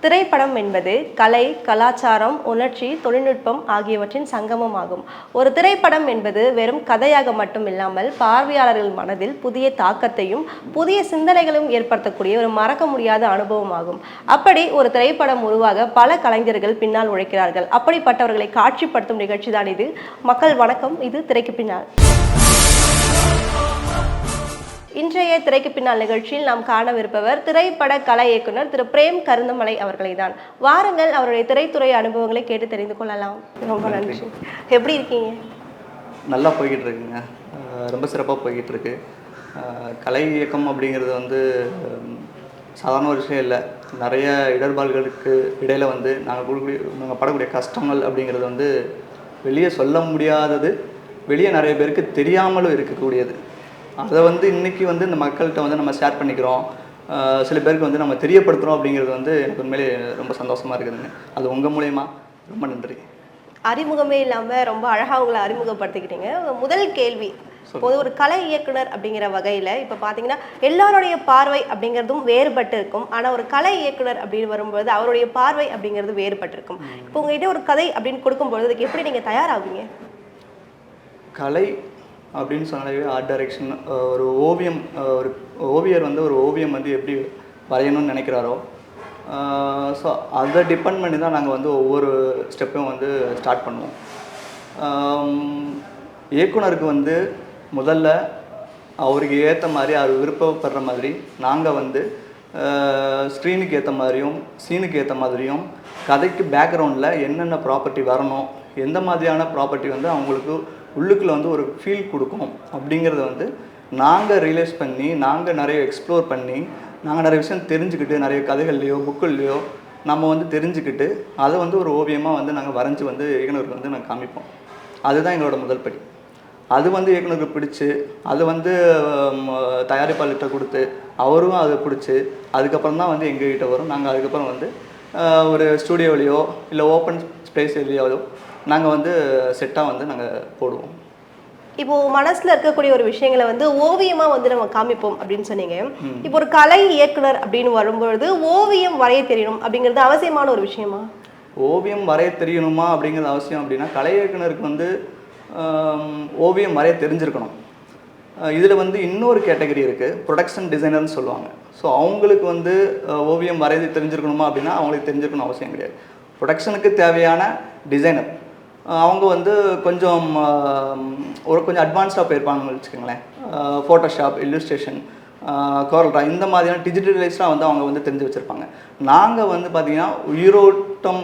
திரைப்படம் என்பது கலை, கலாச்சாரம், உணர்ச்சி, தொழில்நுட்பம் ஆகியவற்றின் சங்கமம் ஆகும். ஒரு திரைப்படம் என்பது வெறும் கதையாக மட்டும் இல்லாமல் பார்வையாளர்கள் மனதில் புதிய தாக்கத்தையும் புதிய சிந்தனைகளும் ஏற்படுத்தக்கூடிய ஒரு மறக்க முடியாத அனுபவமாகும். அப்படி ஒரு திரைப்படம் உருவாக பல கலைஞர்கள் பின்னால் உழைக்கிறார்கள். அப்படிப்பட்டவர்களை காட்சிப்படுத்தும் நிகழ்ச்சி தான் இது. மக்கள் வணக்கம், இது திரைக்கு பின்னால். இன்றைய திரைக்கு பின்னால் நிகழ்ச்சியில் நாம் காணவிருப்பவர் திரைப்பட கலை இயக்குனர் திரு பிரேம் கருந்தமலை அவர்களை தான். வாருங்கள், அவருடைய திரைத்துறை அனுபவங்களை கேட்டு தெரிந்து கொள்ளலாம். ரொம்ப நன்றி. எப்படி இருக்கீங்க? நல்லா போய்கிட்டு இருக்குங்க. ரொம்ப சிறப்பாக போய்கிட்டு இருக்கு. கலை இயக்கம் அப்படிங்கிறது சாதாரண ஒரு விஷயம் இல்லை. நிறைய இடர்பாடுகளுக்கு இடையில் நாங்கள் படக்கூடிய கஷ்டங்கள் அப்படிங்கிறது வெளியே சொல்ல முடியாதது, வெளியே நிறைய பேருக்கு தெரியாமலும் இருக்கக்கூடியது. அதை இன்றைக்கி இந்த மக்கள்கிட்ட நம்ம ஷேர் பண்ணிக்கிறோம், சில பேருக்கு நம்ம தெரியப்படுத்துகிறோம் அப்படிங்கிறது எனக்கு உண்மையிலே ரொம்ப சந்தோஷமாக இருக்குதுங்க. அது உங்கள் மூலயமா ரொம்ப நன்றி. அறிமுகமே இல்லாமல் ரொம்ப அழகாக உங்களை அறிமுகப்படுத்திக்கிட்டீங்க. முதல் கேள்வி, ஒரு கலை இயக்குனர் அப்படிங்கிற வகையில் இப்போ பார்த்தீங்கன்னா எல்லாருடைய பார்வை அப்படிங்கிறதும் வேறுபட்டு இருக்கும். ஆனால் ஒரு கலை இயக்குனர் அப்படின்னு வரும்போது அவருடைய பார்வை அப்படிங்கிறது வேறுபட்டு இருக்கும். இப்போ உங்ககிட்ட ஒரு கதை அப்படின்னு கொடுக்கும்பொழுது அதுக்கு எப்படி நீங்கள் தயாராகுவீங்க? கலை அப்படின்னு சொன்னாலே ஆர்ட் டைரக்ஷன், ஒரு ஓவியம், ஒரு ஓவியர் ஒரு ஓவியம் எப்படி வரையணும்னு நினைக்கிறாரோ, ஸோ அதை டிபெண்ட் பண்ணி தான் நாங்கள் ஒவ்வொரு ஸ்டெப்பையும் ஸ்டார்ட் பண்ணுவோம். இயக்குனருக்கு முதல்ல அவருக்கு ஏற்ற மாதிரி, அவர் விருப்பப்படுற மாதிரி நாங்கள் ஸ்க்ரீனுக்கு ஏற்ற மாதிரியும் சீனுக்கு ஏற்ற மாதிரியும் கதைக்கு பேக்ரவுண்டில் என்னென்ன ப்ராப்பர்ட்டி வரணும், எந்த மாதிரியான ப்ராப்பர்ட்டி அவங்களுக்கு உள்ளுக்குள்ளே ஒரு ஃபீல் கொடுக்கும் அப்படிங்கிறத நாங்கள் ரியலைஸ் பண்ணி, நாங்கள் நிறைய எக்ஸ்ப்ளோர் பண்ணி, நாங்கள் நிறைய விஷயம் தெரிஞ்சுக்கிட்டு, நிறைய கதைகள்லையோ புக்குள்லையோ நம்ம தெரிஞ்சுக்கிட்டு அதை ஒரு ஓவியமாக நாங்கள் வரைஞ்சி இயக்குனருக்கு நாங்கள் காமிப்போம். அதுதான் எங்களோட முதல் படி. அது இயக்குனருக்கு பிடிச்சி, அது தயாரிப்பாளர்கிட்ட கொடுத்து அவரும் அதை பிடிச்சி, அதுக்கப்புறம் தான் எங்ககிட்ட வரும். நாங்கள் அதுக்கப்புறம் ஒரு ஸ்டூடியோவிலையோ இல்லை ஓப்பன் ஸ்பேஸ் ஏரியாவோ நாங்கள் செட்டாக நாங்கள் போடுவோம். இப்போது மனசில் இருக்கக்கூடிய ஒரு விஷயங்களை ஓவியமாக நம்ம காமிப்போம் அப்படின்னு சொன்னீங்க. இப்போ ஒரு கலை இயக்குனர் அப்படின்னு வரும்பொழுது ஓவியம் வரைய தெரியணும் அப்படிங்கிறது அவசியமான ஒரு விஷயமா? ஓவியம் வரைய தெரியணுமா அப்படிங்கிறது அவசியம் அப்படின்னா, கலை இயக்குனருக்கு ஓவியம் வரைய தெரிஞ்சிருக்கணும். இதில் இன்னொரு கேட்டகரி இருக்குது, ப்ரொடக்ஷன் டிசைனர்னு சொல்லுவாங்க. ஸோ அவங்களுக்கு ஓவியம் வரைய தெரிஞ்சிருக்கணுமா அப்படின்னா அவங்களுக்கு தெரிஞ்சிருக்கணும் அவசியம் கிடையாது. ப்ரொடக்ஷனுக்கு தேவையான டிசைனர் அவங்க கொஞ்சம் அட்வான்ஸ்டாக போயிருப்பாங்கன்னு வச்சுக்கோங்களேன். ஃபோட்டோஷாப், இல்லுஸ்ட்ரேஷன், கோரல்ட்ரா இந்த மாதிரியான டிஜிட்டலைஸ்டாக அவங்க தெரிஞ்சு வச்சுருப்பாங்க. நாங்கள் பார்த்திங்கன்னா உயிரோட்டம்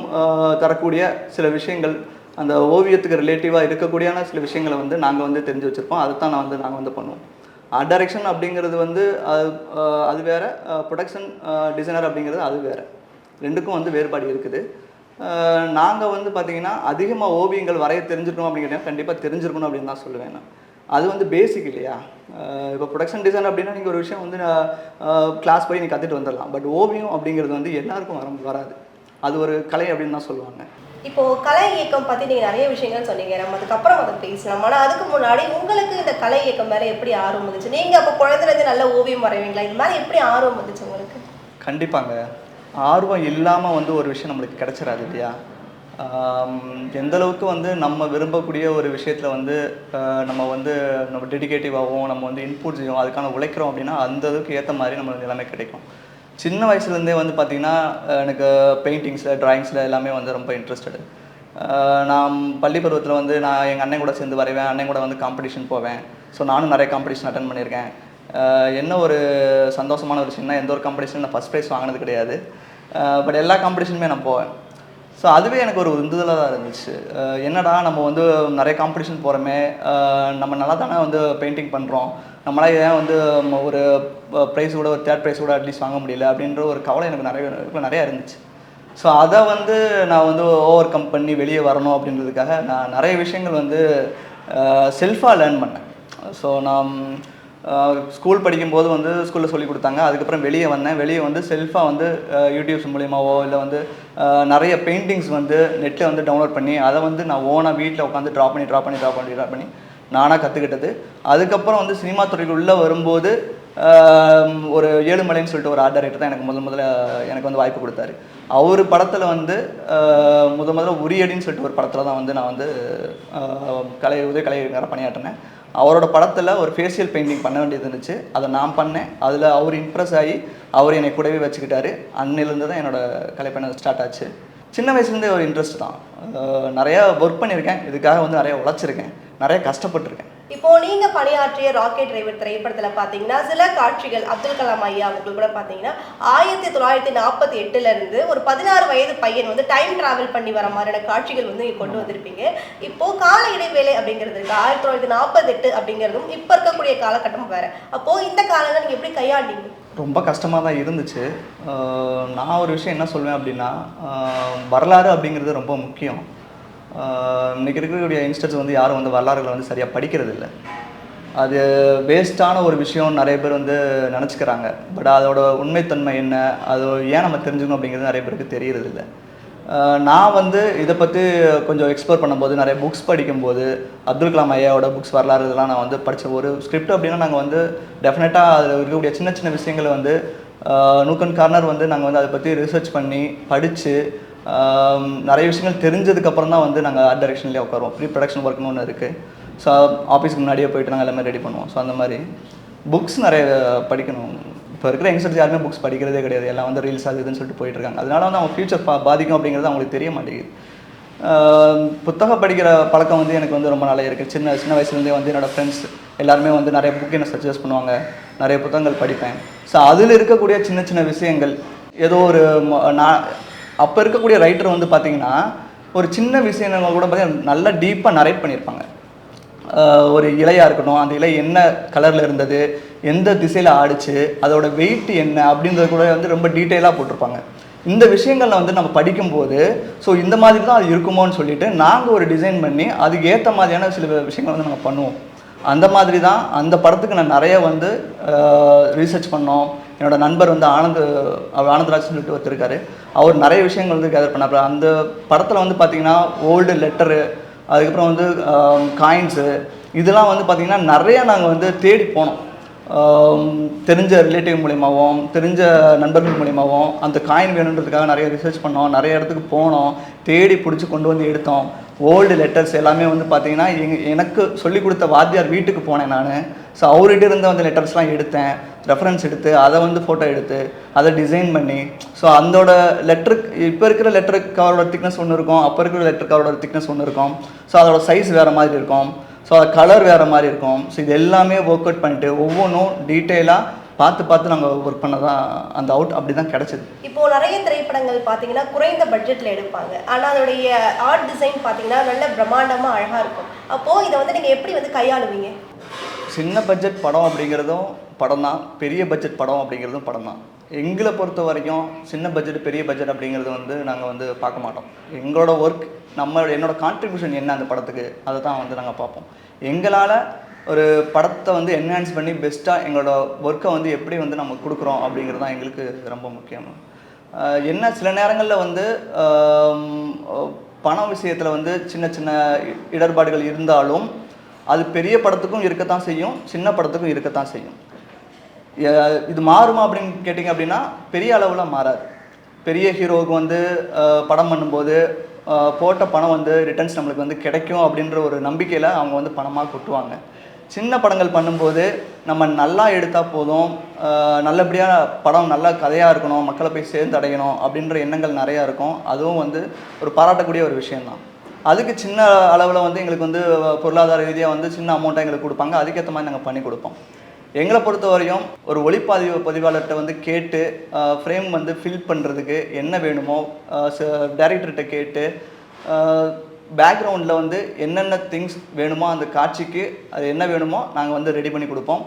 தரக்கூடிய சில விஷயங்கள், அந்த ஓவியத்துக்கு ரிலேட்டிவாக இருக்கக்கூடியான சில விஷயங்களை நாங்கள் தெரிஞ்சு வச்சுருப்போம். அதை தான் நாங்கள் பண்ணுவோம். ஆர்ட் டைரக்ஷன் அப்படிங்கிறது அது வேறு, ப்ரொடக்ஷன் டிசைனர் அப்படிங்கிறது அது வேறு. ரெண்டுக்கும் வேறுபாடு இருக்குது. நாங்கள் பார்த்திங்கன்னா அதிகமாக ஓவியங்கள் வரைய தெரிஞ்சிருக்கணும் அப்படிங்கிறத கண்டிப்பாக தெரிஞ்சிருக்கணும் அப்படின்னு தான் சொல்லுவேன் நான். அது பேசிக் இல்லையா? இப்போ ப்ரொடக்ஷன் டிசைன் அப்படின்னா நீங்கள் ஒரு விஷயம் கிளாஸ் போய் நீங்கள் கற்றுட்டு வந்துடலாம். பட் ஓவியம் அப்படிங்கிறது எல்லாருக்கும் வராது. அது ஒரு கலை அப்படின்னு தான் சொல்லுவாங்க. இப்போது கலை இயக்கம் பற்றி நீங்கள் நிறைய விஷயங்கள் சொன்னீங்க, நம்ம அதுக்கப்புறம் அதை பேசலாம். ஆனால் அதுக்கு முன்னாடி உங்களுக்கு இந்த கலை இயக்கம் மேலே எப்படி ஆர்வம் வந்துச்சு? நீங்கள் அப்போ குழந்தைலேருந்து நல்ல ஓவியம் வரைவீங்களா? இது மாதிரி எப்படி ஆர்வம் வந்துச்சு உங்களுக்கு? கண்டிப்பாங்க. ஆர்வம் இல்லாமல் ஒரு விஷயம் நம்மளுக்கு கிடச்சிடாது இல்லையா? எந்தளவுக்கு நம்ம விரும்பக்கூடிய ஒரு விஷயத்தில் நம்ம டெடிகேட்டிவாகவும் நம்ம இன்புட் செய்வோம், அதுக்கான உழைக்கிறோம் அப்படின்னா அந்த அளவுக்கு ஏற்ற மாதிரி நம்மளுக்கு எல்லாமே கிடைக்கும். சின்ன வயசுலேருந்தே பார்த்திங்கன்னா எனக்கு பெயிண்டிங்ஸில், ட்ராயிங்ஸில் எல்லாமே ரொம்ப இன்ட்ரெஸ்டடு. நான் பள்ளி பருவத்தில் நான் எங்கள் அண்ணன் கூட சேர்ந்து வரைவேன், அண்ணன் கூட காம்படிஷன் போவேன். ஸோ நானும் நிறைய காம்படிஷன் அட்டன் பண்ணியிருக்கேன். என்ன ஒரு சந்தோஷமான ஒரு விஷயம்னா, எந்த ஒரு காம்படிஷன் நான் ஃபஸ்ட் ப்ரைஸ் வாங்கினது கிடையாது. பட் எல்லா காம்படிஷனுமே நான் போவேன். ஸோ அதுவே எனக்கு ஒரு உந்துதலாக தான் இருந்துச்சு. என்னடா நம்ம நிறைய காம்படிஷன் போகிறோமே, நம்ம நல்லா தானே பெயிண்டிங் பண்ணுறோம், நம்மளால் ஏன் ஒரு ப்ரைஸ் கூட, ஒரு தேர்ட் ப்ரைஸ் கூட அட்லீஸ்ட் வாங்க முடியல அப்படின்ற ஒரு கவலை எனக்கு நிறையா இருந்துச்சு. ஸோ அதை நான் ஓவர் கம் பண்ணி வெளியே வரணும் அப்படின்றதுக்காக நான் நிறைய விஷயங்கள் செல்ஃபாக லேர்ன் பண்ணேன். ஸோ நான் ஸ்கூல் படிக்கும்போது ஸ்கூலில் சொல்லி கொடுத்தாங்க. அதுக்கப்புறம் வெளியே வந்தேன். வெளியே செல்ஃபாக யூடியூப்ஸ் மூலியமாவோ இல்லை நிறைய பெயிண்டிங்ஸ் நெட்டில் டவுன்லோட் பண்ணி அதை நான் ஓனாக வீட்டில் உட்காந்து ட்ரா பண்ணி நானாக கற்றுக்கிட்டது. அதுக்கப்புறம் சினிமா துறைக்குள்ளே வரும்போது ஒரு ஏழுமலைன்னு சொல்லிட்டு ஒரு ஆர்ட் டைரக்டர் தான் எனக்கு முதல்ல எனக்கு வந்து வாய்ப்பு கொடுத்தாரு. அவர் படத்தில் வந்து முதல்ல உரியடின்னு சொல்லிட்டு ஒரு படத்தில் தான் வந்து நான் வந்து உதய பணியாற்றினேன். அவரோட படத்தில் ஒரு ஃபேஷியல் பெயிண்டிங் பண்ண வேண்டியது இருந்துச்சு. அதை நான் பண்ணேன். அதில் அவர் இம்ப்ரெஸ் ஆகி அவர் என்னை கூடவே வச்சுக்கிட்டாரு. அன்னிலேருந்து தான் என்னோடய கலைப்பயணம் ஸ்டார்ட் ஆச்சு. சின்ன வயசுலேருந்தே ஒரு இன்ட்ரெஸ்ட் தான். நிறையா ஒர்க் பண்ணியிருக்கேன், இதுக்காக வந்து நிறைய உழைச்சிருக்கேன், நிறைய கஷ்டப்பட்டிருக்கேன். இப்போ நீங்க பணியாற்றிய ராக்கெட் டிரைவர் திரைப்படத்துல பாத்தீங்கன்னா சில காட்சிகள் அப்துல் கலாம் ஐயா அவர்கள் கூட பாத்தீங்கன்னா 1948 இருந்து ஒரு 16 வயது பையன் வந்து டைம் டிராவல் பண்ணி வர மாதிரியான காட்சிகள் வந்து நீங்க கொண்டு வந்திருப்பீங்க. இப்போ கால இடைவேளை அப்படிங்கிறது இருக்கு, 1948 அப்படிங்கிறதும் இப்ப இருக்கக்கூடிய காலகட்டம் வேற. அப்போ இந்த காலங்கள் நீங்க எப்படி கையாண்டீங்க? ரொம்ப கஷ்டமாக தான் இருந்துச்சு. நான் ஒரு விஷயம் என்ன சொல்வேன் அப்படின்னா, வரலாறு அப்படிங்கிறது ரொம்ப முக்கியம். இன்றைக்கி இருக்கக்கூடிய யங்ஸ்டர்ஸ் வந்து யாரும் வந்து வரலாறுகளை வந்து சரியாக படிக்கிறது இல்லை. அது வேஸ்ட்டான ஒரு விஷயம் நிறைய பேர் வந்து நினச்சிக்கிறாங்க. பட் அதோட உண்மைத்தன்மை என்ன, அது ஏன் நம்ம தெரிஞ்சுக்கணும் அப்படிங்கிறது நிறைய பேருக்கு தெரியறதில்லை. நான் வந்து இதை பற்றி கொஞ்சம் எக்ஸ்ப்ளோர் பண்ணும்போது, நிறைய புக்ஸ் படிக்கும்போது, அப்துல் கலாம் ஐயாவோட புக்ஸ் வரலாறு இதெல்லாம் நான் வந்து படித்த ஒரு ஸ்கிரிப்ட் அப்படின்னா நாங்கள் வந்து டெஃபினட்டாக அதில் இருக்கக்கூடிய சின்ன சின்ன விஷயங்களை வந்து நூக்கன் கார்னர் வந்து நாங்கள் வந்து அதை பற்றி ரிசர்ச் பண்ணி படித்து நிறைய விஷயங்கள் தெரிஞ்சதுக்கப்புறம் தான் வந்து நாங்கள் ஆர்ட் டைரக்ஷன்லேயே உட்காருவோம். ப்ரீ ப்ரொடக்ஷன் ஒர்க்னு ஒன்று இருக்குது. ஸோ ஆஃபீஸ்க்கு முன்னாடியே போய்ட்டு நாங்கள் எல்லாமே ரெடி பண்ணுவோம். ஸோ அந்த மாதிரி புக்ஸ் நிறைய படிக்கணும். இப்போ இருக்கிற யங்ஸ்டர்ஸ் யாருமே புக்ஸ் படிக்கிறதே கிடையாது. எல்லாம் வந்து ரீல்ஸ் அது இதுன்னு சொல்லிட்டு போயிட்டுருக்காங்க. அதனால வந்து அவங்க ஃபியூச்சர் பாதிக்கும் அப்படிங்கிறது அவங்களுக்கு தெரிய மாட்டேங்குது. புத்தகம் படிக்கிற பழக்கம் வந்து எனக்கு வந்து ரொம்ப நாளாக இருக்குது. சின்ன வயசுலேருந்தே வந்து என்னோடய ஃப்ரெண்ட்ஸ் எல்லாருமே வந்து நிறைய புக் என்ன சஜஸ்ட் பண்ணுவாங்க, நிறைய புத்தகங்கள் படிப்பேன். ஸோ அதில் இருக்கக்கூடிய சின்ன சின்ன விஷயங்கள் ஏதோ ஒரு நான் அப்போ இருக்கக்கூடிய ரைட்டர் வந்து பார்த்திங்கன்னா ஒரு சின்ன விஷயங்கள் கூட பார்த்திங்கன்னா நல்லா டீப்பாக நரேட் பண்ணியிருப்பாங்க. ஒரு இலையாக இருக்கட்டும், அந்த இலை என்ன கலரில் இருந்தது, எந்த திசையில் ஆடிச்சு, அதோட வெயிட் என்ன அப்படின்றது கூட வந்து ரொம்ப டீட்டெயிலாக போட்டிருப்பாங்க. இந்த விஷயங்களில் வந்து நம்ம படிக்கும்போது ஸோ இந்த மாதிரி தான் அது இருக்குமோன்னு சொல்லிட்டு நாங்கள் ஒரு டிசைன் பண்ணி அதுக்கு ஏற்ற மாதிரியான சில விஷயங்கள் வந்து நாங்கள் பண்ணுவோம். அந்த மாதிரி தான் அந்த படத்துக்கு நான் நிறைய வந்து ரீசர்ச் பண்ணோம். என்னோடய நண்பர் வந்து ஆனந்தராஜ் சொல்லிட்டு ஒருத்தருக்காரு. அவர் நிறைய விஷயங்கள் வந்து கேதர் பண்ணார். அந்த படத்தில் வந்து பார்த்திங்கன்னா ஓல்டு லெட்டரு, அதுக்கப்புறம் வந்து காயின்ஸு, இதெல்லாம் வந்து பார்த்திங்கன்னா நிறையா நாங்கள் வந்து தேடி போனோம். தெரிஞ்ச ரிலேட்டிவ் மூலியமாகவும் தெரிஞ்ச நண்பர்கள் மூலியமாகவும் அந்த காயின் வேணுன்றதுக்காக நிறைய ரிசர்ச் பண்ணோம். நிறைய இடத்துக்கு போனோம், தேடி பிடிச்சி கொண்டு வந்து எடுத்தோம். ஓல்டு லெட்டர்ஸ் எல்லாமே வந்து பார்த்திங்கன்னா எனக்கு சொல்லிக் கொடுத்த வாத்தியார் வீட்டுக்கு போனேன் நான். ஸோ அவர்கிட்ட இருந்த வந்து லெட்டர்ஸ்லாம் எடுத்தேன், ரெஃபரன்ஸ் எடுத்து அதை வந்து ஃபோட்டோ எடுத்து அதை டிசைன் பண்ணி, ஸோ அந்தோட லெட்டருக்கு இப்போ இருக்கிற லெட்டர் கவரோட திக்னஸ் ஒன்று இருக்கும், அப்போ இருக்கிற லெட்டர் கவரோட திக்னஸ் ஒன்று இருக்கும். ஸோ அதோட சைஸ் வேறு மாதிரி இருக்கும், ஸோ அது கலர் வேறு மாதிரி இருக்கும். ஸோ இது எல்லாமே ஒர்க் அவுட் பண்ணிட்டு ஒவ்வொன்றும் டீட்டெயிலாக பார்த்து நாங்கள் ஒர்க் பண்ணதான் அந்த அவுட் அப்படி தான் கிடச்சிது. இப்போது நிறைய திரைப்படங்கள் பார்த்தீங்கன்னா குறைந்த பட்ஜெட்டில் எடுப்பாங்க, ஆனால் அதோடைய ஆர்ட் டிசைன் பார்த்தீங்கன்னா நல்ல பிரம்மாண்டமாக அழகாக இருக்கும். அப்போது இதை வந்து நீங்கள் எப்படி வந்து கையாளுவீங்க? சின்ன பட்ஜெட் படம் அப்படிங்கிறதும் படம் தான், பெரிய பட்ஜெட் படம் அப்படிங்கிறதும் படம் தான். எங்களை பொறுத்த வரைக்கும் சின்ன பட்ஜெட் பெரிய பட்ஜெட் அப்படிங்கிறது வந்து நாங்கள் வந்து பார்க்க மாட்டோம். எங்களோட ஒர்க் என்னோடய கான்ட்ரிபியூஷன் என்ன அந்த படத்துக்கு, அதை தான் வந்து நாங்கள் பார்ப்போம். எங்களால் ஒரு படத்தை வந்து என்ஹான்ஸ் பண்ணி பெஸ்ட்டாக எங்களோட ஒர்க்கை வந்து எப்படி வந்து நம்ம கொடுக்குறோம் அப்படிங்கிறது தான் எங்களுக்கு ரொம்ப முக்கியம். என்ன சில நேரங்களில் வந்து பண விஷயத்தில் வந்து சின்ன சின்ன இடர்பாடுகள் இருந்தாலும் அது பெரிய படத்துக்கும் இருக்கத்தான் செய்யும், சின்ன படத்துக்கும் இருக்கத்தான் செய்யும். இது மாறுமா அப்படின்னு கேட்டிங்க அப்படின்னா பெரிய அளவில் மாறாது. பெரிய ஹீரோவுக்கு வந்து படம் பண்ணும்போது போட்ட பணம் வந்து ரிட்டர்ன்ஸ் நம்மளுக்கு வந்து கிடைக்கும் அப்படின்ற ஒரு நம்பிக்கையில் அவங்க வந்து பணமாக கொட்டுவாங்க. சின்ன படங்கள் பண்ணும்போது நம்ம நல்லா எடுத்தால் போதும், நல்லபடியாக படம் நல்ல கதையாக இருக்கணும், மக்களை போய் சேர்ந்து அடையணும் அப்படின்ற எண்ணங்கள் நிறையா இருக்கும். அதுவும் வந்து ஒரு பாராட்டக்கூடிய ஒரு விஷயந்தான். அதுக்கு சின்ன அளவில் வந்து எங்களுக்கு வந்து பொருளாதார ரீதியாக வந்து சின்ன அமௌண்ட்டாக எங்களுக்கு கொடுப்பாங்க. அதுக்கேற்ற மாதிரி நாங்கள் பண்ணி கொடுப்போம். எங்களை பொறுத்த வரையும் ஒரு ஒளிப்பதிவாளர்கிட்ட வந்து கேட்டு ஃப்ரேம் வந்து ஃபில் பண்ணுறதுக்கு என்ன வேணுமோ டைரக்டர்கிட்ட கேட்டு பேக்ரவுண்டில் வந்து என்னென்ன திங்ஸ் வேணுமோ அந்த காட்சிக்கு அது என்ன வேணுமோ நாங்கள் வந்து ரெடி பண்ணி கொடுப்போம்.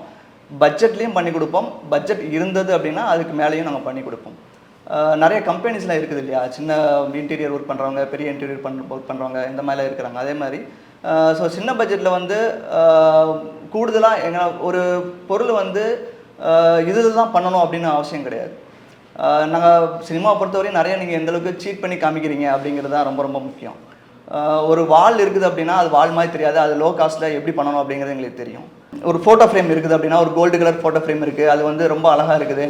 பட்ஜெட்லேயும் பண்ணி கொடுப்போம், பட்ஜெட் இருந்தது அப்படின்னா அதுக்கு மேலேயும் நாங்கள் பண்ணி கொடுப்போம். நிறைய கம்பெனிஸ்லாம் இருக்குது இல்லையா, சின்ன இன்டீரியர் ஒர்க் பண்ணுறவங்க, பெரிய இன்டீரியர் ஒர்க் பண்ணுறவங்க, இந்த மாதிரிலாம் இருக்கிறாங்க. அதே மாதிரி ஸோ சின்ன பட்ஜெட்டில் வந்து கூடுதலாக எங்கள் ஒரு பொருள் வந்து இதில் தான் பண்ணணும் அப்படின்னு அவசியம் கிடையாது. நாங்கள் சினிமாவை பொறுத்தவரையும் நிறைய நீங்கள் எந்தளவுக்கு சீட் பண்ணி காமிக்கிறீங்க அப்படிங்கிறது தான் ரொம்ப ரொம்ப முக்கியம். ஒரு வால் இருக்குது அப்படின்னா அது வால் மாதிரி தெரியாது, அது லோ காஸ்ட்டில் எப்படி பண்ணணும் அப்படிங்கிறது எங்களுக்கு தெரியும். ஒரு ஃபோட்டோ ஃப்ரேம் இருக்குது அப்படின்னா, ஒரு கோல்டு கலர் ஃபோட்டோ ஃப்ரேம் இருக்குது, அது வந்து ரொம்ப அழகாக இருக்குது,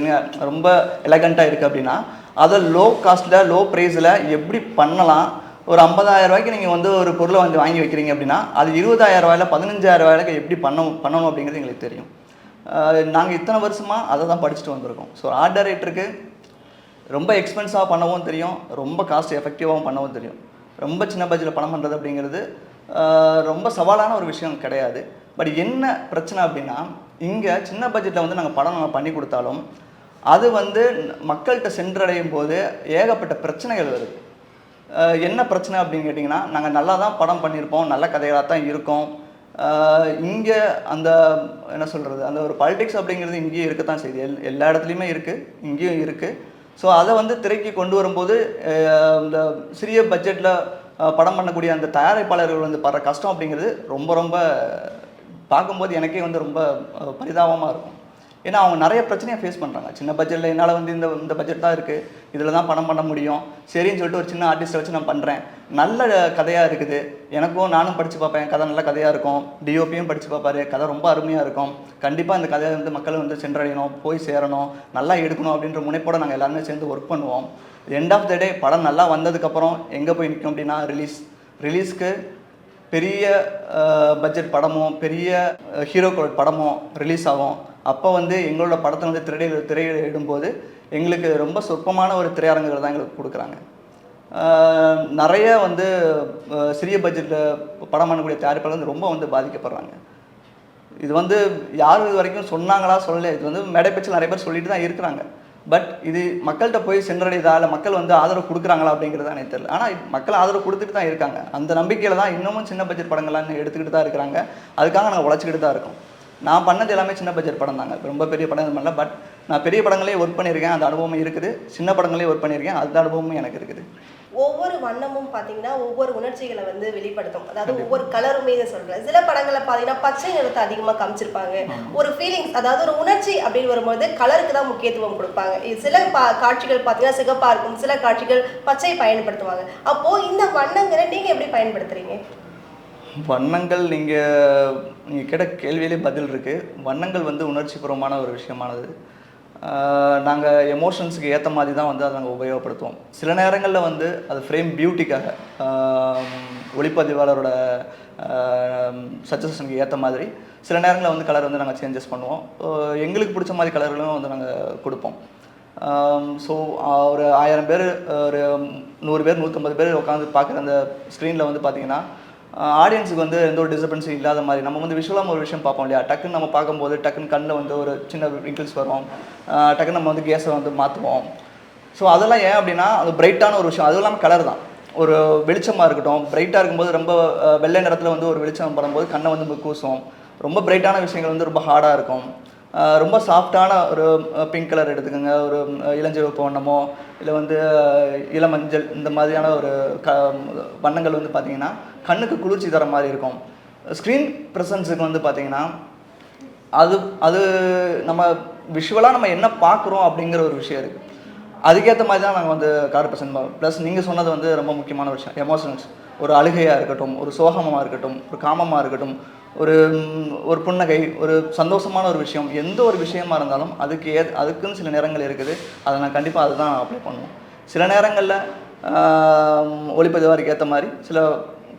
ரொம்ப எலகண்ட்டாக இருக்குது அப்படின்னா அதை லோ காஸ்ட்டில் லோ ப்ரைஸில் எப்படி பண்ணலாம். ஒரு 50,000 ரூபாய்க்கு நீங்கள் வந்து ஒரு பொருளை வந்து வாங்கி வைக்கிறீங்க அப்படின்னா அது 20,000 ரூபாயில் 15,000 ரூபாய்க்கு எப்படி பண்ணணும் அப்படிங்கிறது எங்களுக்கு தெரியும். நாங்கள் இத்தனை வருஷமாக அதை தான் படிச்சுட்டு வந்திருக்கோம். ஸோ ஆர்ட் டைரக்டருக்கு ரொம்ப எக்ஸ்பென்ஸாக பண்ணவும் தெரியும், ரொம்ப காஸ்ட் எஃபெக்டிவாகவும் பண்ணவும் தெரியும். ரொம்ப சின்ன பட்ஜெட்டில் படம் பண்ணுறது அப்படிங்கிறது ரொம்ப சவாலான ஒரு விஷயம் கிடையாது. பட் என்ன பிரச்சனை அப்படின்னா, இங்கே சின்ன பட்ஜெட்டில் வந்து நாங்கள் படம் பண்ணி கொடுத்தாலும் அது வந்து மக்கள்கிட்ட சென்றடையும் போது ஏகப்பட்ட பிரச்சனைகள் வருது. என்ன பிரச்சனை அப்படின்னு கேட்டிங்கன்னா, நாங்கள் நல்லா தான் படம் பண்ணியிருப்போம், நல்ல கதைகளாக தான் இருக்கோம். இங்கே அந்த என்ன சொல்கிறது, அந்த ஒரு பாலிடிக்ஸ் அப்படிங்கிறது இங்கேயும் இருக்க தான் செய்யுது, எல்லா இடத்துலையுமே இருக்குது, இங்கேயும் இருக்குது. ஸோ அதை வந்து திரைக்கு கொண்டு வரும்போது இந்த சிறிய பட்ஜெட்டில் படம் பண்ணக்கூடிய அந்த தயாரிப்பாளர்கள் வந்து படுற கஷ்டம் அப்படிங்கிறது ரொம்ப ரொம்ப பார்க்கும்போது எனக்கே வந்து ரொம்ப பரிதாபமாக இருக்கும். ஏன்னா அவங்க நிறைய பிரச்சனையை ஃபேஸ் பண்ணுறாங்க. சின்ன பட்ஜெட்டில் என்னால் வந்து இந்த பட்ஜெட் தான் இருக்குது, இதில் தான் படம் பண்ண முடியும், சரின்னு சொல்லிட்டு ஒரு சின்ன ஆர்டிஸ்ட்டை வச்சு நான் பண்ணுறேன். நல்ல கதையாக இருக்குது, நானும் படித்து பார்ப்பேன், கதை நல்ல கதையாக இருக்கும், டிஓபியும் படித்து பார்ப்பாரு, கதை ரொம்ப அருமையாக இருக்கும். கண்டிப்பாக இந்த கதையை வந்து மக்களை வந்து சென்றடையணும், போய் சேரணும், நல்லா எடுக்கணும் அப்படின்ற முனைப்போடு நாங்கள் எல்லாருமே சேர்ந்து ஒர்க் பண்ணுவோம். எண்ட் ஆஃப் த டே படம் நல்லா வந்ததுக்கப்புறம் எங்கே போய் நிற்கும் அப்படின்னா ரிலீஸ்க்கு பெரிய பட்ஜெட் படமோ பெரிய ஹீரோக்களோட படமோ ரிலீஸ் ஆகும். அப்போ வந்து எங்களோட படத்தை வந்து திரையிடும்போது எங்களுக்கு ரொம்ப சொற்பமான ஒரு திரையரங்குகள் தான் எங்களுக்கு கொடுக்குறாங்க. நிறைய வந்து சிறிய பட்ஜெட்டில் படம் பண்ணக்கூடிய தயாரிப்பாளர்கள் வந்து ரொம்ப வந்து பாதிக்கப்படுறாங்க. இது வந்து யார் இது வரைக்கும் சொன்னாங்களா சொல்லலை, இது வந்து மேடைப்பேச்சில் நிறைய பேர் சொல்லிட்டு தான் இருக்கிறாங்க. பட் இது மக்கள்கிட்ட போய் சென்றடையதா, இல்லை மக்கள் வந்து ஆதரவு கொடுக்குறாங்களா அப்படிங்கிறது எனக்கு தெரியல. ஆனால் மக்கள் ஆதரவு கொடுத்துட்டு தான் இருக்காங்க. அந்த நம்பிக்கையில் தான் இன்னமும் சின்ன பட்ஜெட் படங்கள்லாம் எடுத்துக்கிட்டு தான் இருக்கிறாங்க. அதுக்காக நாங்கள் உழைச்சிக்கிட்டு தான் இருக்கோம். நான் பண்ணது எல்லாமே சின்ன பட்ஜெட் படம் தாங்க, ரொம்ப பெரிய படம் பண்ணல. பட் நான் பெரிய படங்களே ஒர்க் பண்ணியிருக்கேன், அந்த அனுபவம் இருக்குது. சின்ன படங்களே ஒர்க் பண்ணியிருக்கேன், அந்த அனுபவமும் எனக்கு இருக்குது. ஒவ்வொரு வண்ணமும் பார்த்தீங்கன்னா ஒவ்வொரு உணர்ச்சிகளை வந்து வெளிப்படுத்தும். அதாவது ஒவ்வொரு கலருமே சொல்கிறேன். சில படங்களை பார்த்தீங்கன்னா பச்சை நிறத்தை அதிகமாக காமிச்சிருப்பாங்க. ஒரு ஃபீலிங்ஸ், அதாவது ஒரு உணர்ச்சி அப்படின்னு வரும்போது கலருக்கு தான் முக்கியத்துவம் கொடுப்பாங்க. சில காட்சிகள் பார்த்தீங்கன்னா சிகப்பாக இருக்கும், சில காட்சிகள் பச்சை பயன்படுத்துவாங்க. அப்போது இந்த வண்ணங்களை நீங்கள் எப்படி பயன்படுத்துகிறீங்க? வண்ணங்கள் நீங்கள் கேட்ட கேள்வியிலே பதில் இருக்குது. வண்ணங்கள் வந்து உணர்ச்சிபூர்வமான ஒரு விஷயமானது. நாங்கள் எமோஷன்ஸுக்கு ஏற்ற மாதிரி தான் வந்து அதை நாங்கள் உபயோகப்படுத்துவோம். சில நேரங்களில் வந்து அது ஃப்ரேம் பியூட்டிக்காக ஒளிப்பதிவாளரோட சஜஷனுக்கு ஏற்ற மாதிரி சில நேரங்களில் வந்து கலர் வந்து நாங்கள் சேஞ்சஸ் பண்ணுவோம். எங்களுக்கு பிடிச்ச மாதிரி கலர்களும் வந்து நாங்கள் கொடுப்போம். ஸோ ஒரு 1000 பேர், ஒரு 100 பேர், 150 பேர் உட்காந்து பார்க்குற அந்த ஸ்க்ரீனில் வந்து பார்த்திங்கன்னா ஆடியன்ஸுக்கு வந்து எந்த ஒரு டிஸ்டர்பன்ஸும் இல்லாத மாதிரி நம்ம வந்து விஷுவலாக ஒரு விஷயம் பார்ப்போம் இல்லையா. டக்குன்னு நம்ம பார்க்கும்போது டக்குன்னு கண்ணில் வந்து ஒரு சின்ன விங்கிள்ஸ் வரும், டக்குன்னு நம்ம வந்து கேஸை வந்து மாற்றுவோம். ஸோ அதெல்லாம் ஏன் அப்படின்னா அது பிரைட்டான ஒரு விஷயம். அதுவும் இல்லாமல் கலர் தான், ஒரு வெளிச்சமாக இருக்கட்டும், பிரைட்டாக இருக்கும்போது ரொம்ப வெள்ளை நிறத்தில் வந்து ஒரு வெளிச்சம் படும்போது கண்ணை வந்து கூசும். ரொம்ப பிரைட்டான விஷயங்கள் வந்து ரொம்ப ஹார்டாக இருக்கும். ரொம்ப சாஃப்டான ஒரு பிங்க் கலர் எடுத்துக்கோங்க, ஒரு இளஞ்சிவப்பு வண்ணமோ இல்லை வந்து இளமஞ்சள், இந்த மாதிரியான ஒரு வண்ணங்கள் வந்து பார்த்திங்கன்னா கண்ணுக்கு குளிர்ச்சி தர மாதிரி இருக்கும். ஸ்க்ரீன் ப்ரெசன்ஸுக்கு வந்து பார்த்திங்கன்னா அது நம்ம விஷுவலாக நம்ம என்ன பார்க்குறோம் அப்படிங்கிற ஒரு விஷயம் இருக்குது. அதுக்கேற்ற மாதிரி தான் நாங்கள் வந்து கலர் ப்ரெசன்ட் பண்ணுவோம். ப்ளஸ் நீங்கள் சொன்னது வந்து ரொம்ப முக்கியமான ஒரு விஷயம், எமோஷன்ஸ். ஒரு அழுகையாக இருக்கட்டும், ஒரு சோகமாக இருக்கட்டும், ஒரு காமமாக இருக்கட்டும், ஒரு புன்னகை, ஒரு சந்தோஷமான ஒரு விஷயம், எந்த ஒரு விஷயமா இருந்தாலும் அதுக்குன்னு சில நேரங்கள் இருக்குது. அதை நான் கண்டிப்பாக அதுதான் அப்ளை பண்ணுவோம். சில நேரங்களில் ஒளிப்பதிவாருக்கு ஏற்ற மாதிரி சில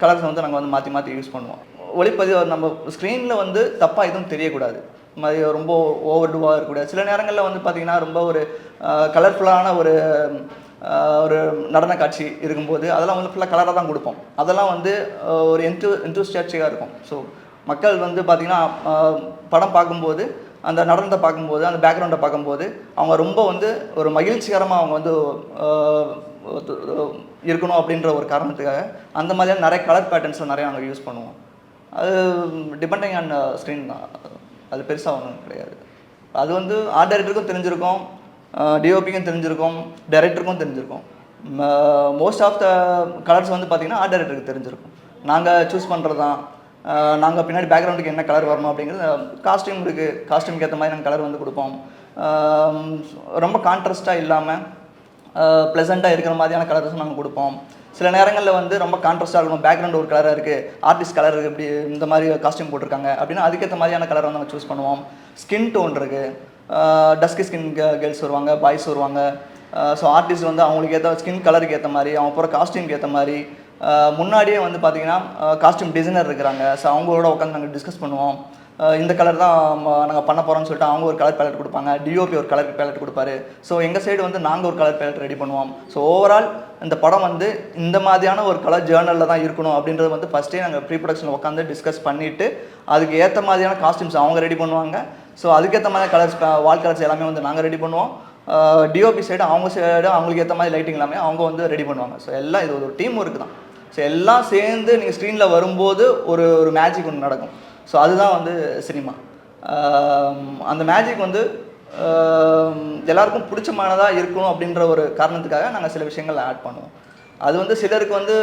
கலர்ஸை வந்து நாங்கள் வந்து மாற்றி மாற்றி யூஸ் பண்ணுவோம். ஒளிப்பதிவு நம்ம ஸ்க்ரீனில் வந்து தப்பாக எதுவும் தெரியக்கூடாது, மாதிரி ரொம்ப ஓவர்டுவாக இருக்கக்கூடாது. சில நேரங்களில் வந்து பார்த்திங்கன்னா ரொம்ப ஒரு கலர்ஃபுல்லான ஒரு நடன காட்சி இருக்கும்போது அதெல்லாம் வந்து ஃபுல்லாக கலராக தான் கொடுப்போம். அதெல்லாம் வந்து ஒரு என்தூசியாஸ்டிக்காக இருக்கும். ஸோ மக்கள் வந்து பார்த்திங்கன்னா படம் பார்க்கும்போது, அந்த நடனத்தை பார்க்கும்போது, அந்த பேக்ரவுண்டை பார்க்கும்போது அவங்க ரொம்ப வந்து ஒரு மகிழ்ச்சிகரமாக அவங்க வந்து இருக்கணும் அப்படின்ற ஒரு காரணத்துக்காக அந்த மாதிரியான நிறைய கலர் பேட்டர்ன்ஸில் நிறைய நாங்கள் யூஸ் பண்ணுவோம். அது டிபெண்டிங் ஆன் ஸ்க்ரீன் தான், அது பெருசாக ஒன்றும் கிடையாது. அது வந்து ஆர்ட் டைரக்டருக்கும் தெரிஞ்சிருக்கும், டிஓபிக்கும் தெரிஞ்சிருக்கும், டைரக்டருக்கும் தெரிஞ்சிருக்கும். மோஸ்ட் ஆஃப் த கலர்ஸ் வந்து பார்த்திங்கன்னா ஆர்ட் டைரக்டருக்கு தெரிஞ்சிருக்கும். நாங்கள் சூஸ் பண்ணுறது தான். நாங்கள் பின்னாடி பேக்ரவுண்டுக்கு என்ன கலர் வரணும் அப்படிங்கிறது காஸ்டியூம் இருக்குது, காஸ்டியூமுக்கு ஏற்ற மாதிரி நாங்கள் கலர் வந்து கொடுப்போம். ரொம்ப கான்ட்ராஸ்ட்டாக இல்லாமல் ப்ளசண்ட்டாக இருக்கிற மாதிரியான கலர்ஸும் நாங்கள் கொடுப்போம். சில நேரங்களில் வந்து ரொம்ப கான்ட்ராஸ்டாக இருக்கணும், பேக்ரவுண்ட் ஒரு கலராக இருக்குது, ஆர்டிஸ்ட் கலர் இருக்குது, இப்படி இந்த மாதிரி காஸ்டியூம் போட்டிருக்காங்க அப்படின்னா அதுக்கேற்ற மாதிரியான கலர் வந்து நம்ம சூஸ் பண்ணுவோம். ஸ்கின் டோன் இருக்குது, டஸ்கி ஸ்கின் கேர்ள்ஸ் வருவாங்க, பாய்ஸ் வருவாங்க. ஸோ ஆர்டிஸ்ட் வந்து அவங்களுக்கு ஏற்ற ஸ்கின் கலருக்கு ஏற்ற மாதிரி, அவங்க போகிற காஸ்டியூம்க்கு ஏற்ற மாதிரி முன்னாடியே வந்து பார்த்திங்கன்னா காஸ்டியூம் டிசைனர் இருக்கிறாங்க. ஸோ அவங்களோட உட்காந்து நாங்கள் டிஸ்கஸ் பண்ணுவோம். இந்த கலர் தான் நாங்கள் பண்ண போகிறோம்னு சொல்லிட்டு அவங்க ஒரு கலர் பேலட் கொடுப்பாங்க, டிஓபி ஒரு கலர் பேலட் கொடுப்பாரு. ஸோ எங்கள் சைடு வந்து நாங்கள் ஒரு கலர் பேலட் ரெடி பண்ணுவோம். ஸோ ஓவரால் இந்த படம் வந்து இந்த மாதிரியான ஒரு கலர் ஜேர்னலில் தான் இருக்கணும் அப்படின்றது வந்து ஃபஸ்ட்டே நாங்கள் ப்ரீ ப்ரொடக்ஷனில் உட்காந்து டிஸ்கஸ் பண்ணிவிட்டு அதுக்கு ஏற்ற மாதிரியான காஸ்டியூம்ஸ் அவங்க ரெடி பண்ணுவாங்க. ஸோ அதுக்கேற்ற மாதிரி கலர்ஸ், வால் கலர்ஸ் எல்லாமே வந்து நாங்கள் ரெடி பண்ணுவோம். டிஓபி சைடு அவங்க சைடு அவங்களுக்கு ஏற்ற மாதிரி லைட்டிங் எல்லாமே அவங்க வந்து ரெடி பண்ணுவாங்க. ஸோ எல்லாம் இது ஒரு டீம் ஒர்க் தான். ஸோ எல்லாம் சேர்ந்து நீங்கள் ஸ்க்ரீனில் வரும்போது ஒரு மேஜிக் ஒன்று நடக்கும். ஸோ அதுதான் வந்து சினிமா. அந்த மேஜிக் வந்து எல்லாருக்கும் பிடிச்சமானதாக இருக்கணும் அப்படின்ற ஒரு காரணத்துக்காக நாங்கள் சில விஷயங்கள் ஆட் பண்ணுவோம். அது வந்து சிலருக்கு வந்து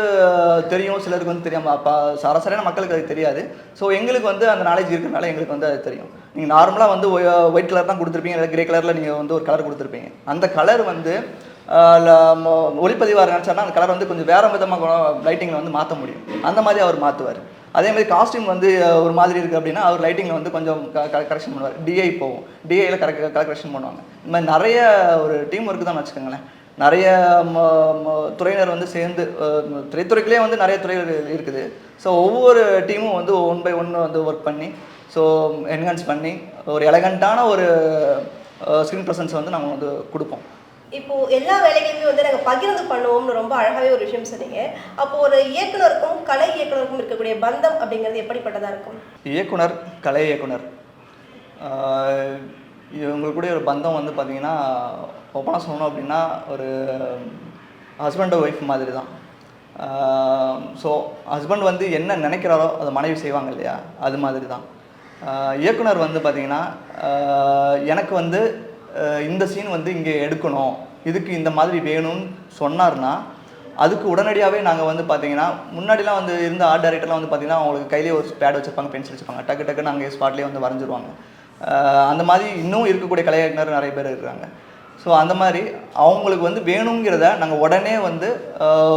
தெரியும், சிலருக்கு வந்து தெரியாமல் அப்போ சராசரியான மக்களுக்கு அது தெரியாது. ஸோ எங்களுக்கு வந்து அந்த நாலேஜ் இருக்கிறனால எங்களுக்கு வந்து அது தெரியும். நீங்கள் நார்மலாக வந்து ஒயிட் கலர் தான் கொடுத்துருப்பீங்க, இல்லை கிரே கலரில் நீங்கள் வந்து ஒரு கலர் கொடுத்துருப்பீங்க. அந்த கலர் வந்து ஒளிப்பதிவாக நினச்சாருன்னா அந்த கலர் வந்து கொஞ்சம் வேறு விதமாக லைட்டிங்கில் வந்து மாற்ற முடியும். அந்த மாதிரி அவர் மாற்றுவார். அதேமாதிரி காஸ்டியூம் வந்து ஒரு மாதிரி இருக்குது அப்படின்னா அவர் லைட்டிங்கில் வந்து கொஞ்சம் கரெக்ஷன் பண்ணுவார். டிஐ போகும், டிஐயில் கரெக்ஷன் பண்ணுவாங்க. இந்த மாதிரி நிறைய ஒரு டீம் ஒர்க்கு தான் வச்சுக்கோங்களேன். நிறைய துறையினர் வந்து சேர்ந்து, திரைத்துறைக்குள்ளே வந்து நிறைய துறைகள் இருக்குது. ஸோ ஒவ்வொரு டீமும் வந்து 1 by 1 வந்து ஒர்க் பண்ணி ஸோ என்ஹான்ஸ் பண்ணி ஒரு எலகண்ட்டான ஒரு ஸ்க்ரீன் ப்ரெசன்ஸ் வந்து நாங்கள் வந்து கொடுப்போம். இப்போது எல்லா வேலைகளுமே வந்து நாங்கள் பகிர்ந்து பண்ணுவோம்னு ரொம்ப அழகாகவே ஒரு விஷயம் சொன்னீங்க. அப்போது ஒரு இயக்குனருக்கும் கலை இயக்குனருக்கும் இருக்கக்கூடிய பந்தம் அப்படிங்கிறது எப்படிப்பட்டதாக இருக்கும்? இயக்குனர், கலை இயக்குனர் இவங்களுக்குடைய ஒரு பந்தம் வந்து பார்த்திங்கன்னா ஓப்பனாக சொல்லணும் அப்படின்னா ஒரு ஹஸ்பண்ட் ஒய்ஃப் மாதிரி தான். ஸோ ஹஸ்பண்ட் வந்து என்ன நினைக்கிறாரோ அதை மனைவி செய்வாங்க இல்லையா, அது மாதிரி தான். இயக்குனர் வந்து பார்த்திங்கன்னா எனக்கு வந்து இந்த சீன் வந்து இங்கே எடுக்கணும், இதுக்கு இந்த மாதிரி வேணும்னு சொன்னார்னா அதுக்கு உடனடியாகவே நாங்கள் வந்து பார்த்திங்கன்னா முன்னாடிலாம் வந்து இருந்த ஆர்ட் டைரக்டர்லாம் வந்து பார்த்திங்கன்னா அவங்களுக்கு கையிலே ஒரு பேட் வச்சுருப்பாங்க, பென்சில் வச்சுருப்பாங்க, டக்கு டக்குன்னு நாங்கள் ஸ்பாட்லேயே வந்து வரைஞ்சிருவாங்க. அந்த மாதிரி இன்னும் இருக்கக்கூடிய கலை இயக்குனர் நிறைய பேர் இருக்கிறாங்க. ஸோ அந்த மாதிரி அவங்களுக்கு வந்து வேணுங்கிறத நாங்கள் உடனே வந்து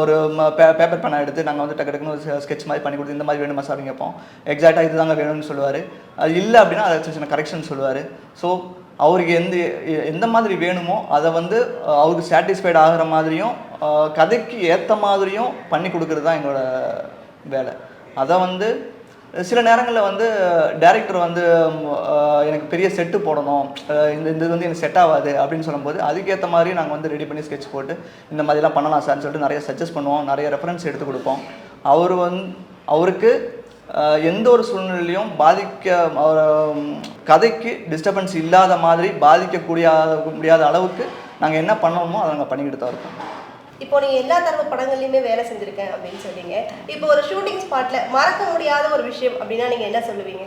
ஒரு பேப்பர் பேனை எடுத்து நாங்கள் வந்து டக்கு டக்குன்னு ஒரு ஸ்கெட்ச் மாதிரி பண்ணி கொடுத்து இந்த மாதிரி வேணுமா சார் கேட்போம். எக்ஸாக்டாக இது தாங்க வேணும்னு சொல்லுவார். அது இல்லை அப்படின்னா அதை சின்ன சின்ன கரெக்ஷன் சொல்லுவார். ஸோ அவருக்கு எந்த மாதிரி வேணுமோ அதை வந்து அவருக்கு சாட்டிஸ்ஃபைட் ஆகிற மாதிரியும் கதைக்கு ஏற்ற மாதிரியும் பண்ணி கொடுக்குறது தான் எங்களோட வேலை. அதை வந்து சில நேரங்களில் வந்து டைரக்டர் வந்து எனக்கு பெரிய செட்டு போடணும், இந்த இது வந்து எனக்கு செட் ஆகாது அப்படின்னு சொல்லும்போது அதுக்கேற்ற மாதிரி நாங்கள் வந்து ரெடி பண்ணி ஸ்கெட்ச் போட்டு இந்த மாதிரிலாம் பண்ணலாம் சார்னு சொல்லிட்டு நிறைய சஜஸ்ட் பண்ணுவோம், நிறைய ரெஃபரன்ஸ் எடுத்து கொடுப்போம். அவருக்கு எந்த ஒரு சூழ்நிலையும் கதைக்கு டிஸ்டர்பன்ஸ் இல்லாத மாதிரி முடியாத அளவுக்கு நாங்கள் என்ன பண்ணணுமோ அதை நாங்கள் பண்ணிக்கிட்டு தான் இருக்கோம். இப்போ நீங்கள் எல்லா தரப்பு படங்கள்லையுமே வேலை செஞ்சுருக்கேன் அப்படின்னு சொன்னீங்க. இப்போ ஒரு ஷூட்டிங் ஸ்பாட்டில் மறக்க முடியாத ஒரு விஷயம் அப்படின்னா நீங்கள் என்ன சொல்லுவீங்க?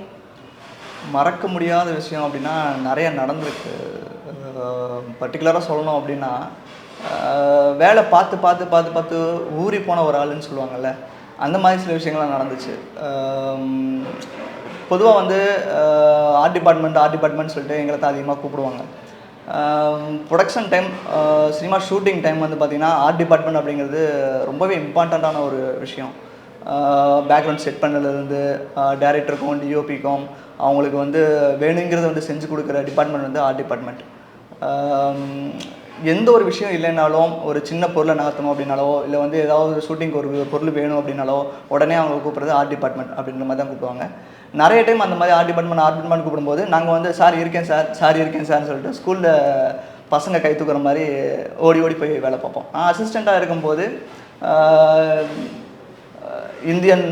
மறக்க முடியாத விஷயம் அப்படின்னா நிறைய நடந்திருக்கு. பர்டிகுலராக சொல்லணும் அப்படின்னா வேலை பார்த்து ஊறி போன ஒரு ஆளுன்னு சொல்லுவாங்கள்ல, அந்த மாதிரி சில விஷயங்கள்லாம் நடந்துச்சு. பொதுவாக வந்து ஆர்ட் டிபார்ட்மெண்ட் சொல்லிட்டு எங்களை தான் அதிகமாக கூப்பிடுவாங்க. Production time, cinema shooting time வந்து பார்த்திங்கன்னா ஆர்ட் டிபார்ட்மெண்ட் அப்படிங்கிறது ரொம்பவே இம்பார்ட்டண்ட்டான ஒரு விஷயம். பேக்ரவுண்ட் செட் பண்ணதுலேருந்து டைரக்டருக்கும் டிஓபிக்கும் அவங்களுக்கு வந்து வேணுங்கிறத வந்து செஞ்சு கொடுக்குற டிபார்ட்மெண்ட் வந்து ஆர்ட் டிபார்ட்மெண்ட். எந்த ஒரு விஷயம் இல்லைனாலும் ஒரு சின்ன பொருளை நகர்த்தணும் அப்படின்னாலோ இல்லை வந்து ஏதாவது ஷூட்டிங்க்கு ஒரு பொருள் வேணும் அப்படின்னாலோ உடனே அவங்க கூப்பிட்றது ஆர்ட் டிபார்ட்மெண்ட் அப்படின்ற மாதிரி தான் கூப்பிடுவாங்க. நிறைய டைம் அந்த மாதிரி ஆர்ட் டிபார்ட்மெண்ட் கூப்பிடும்போது நாங்கள் வந்து சார் இருக்கேன் சார்னு சொல்லிட்டு ஸ்கூலில் பசங்க கை தூக்குற மாதிரி ஓடி போய் வேலை பார்ப்போம். நான் அசிஸ்டண்ட்டாக இருக்கும்போது இந்தியன்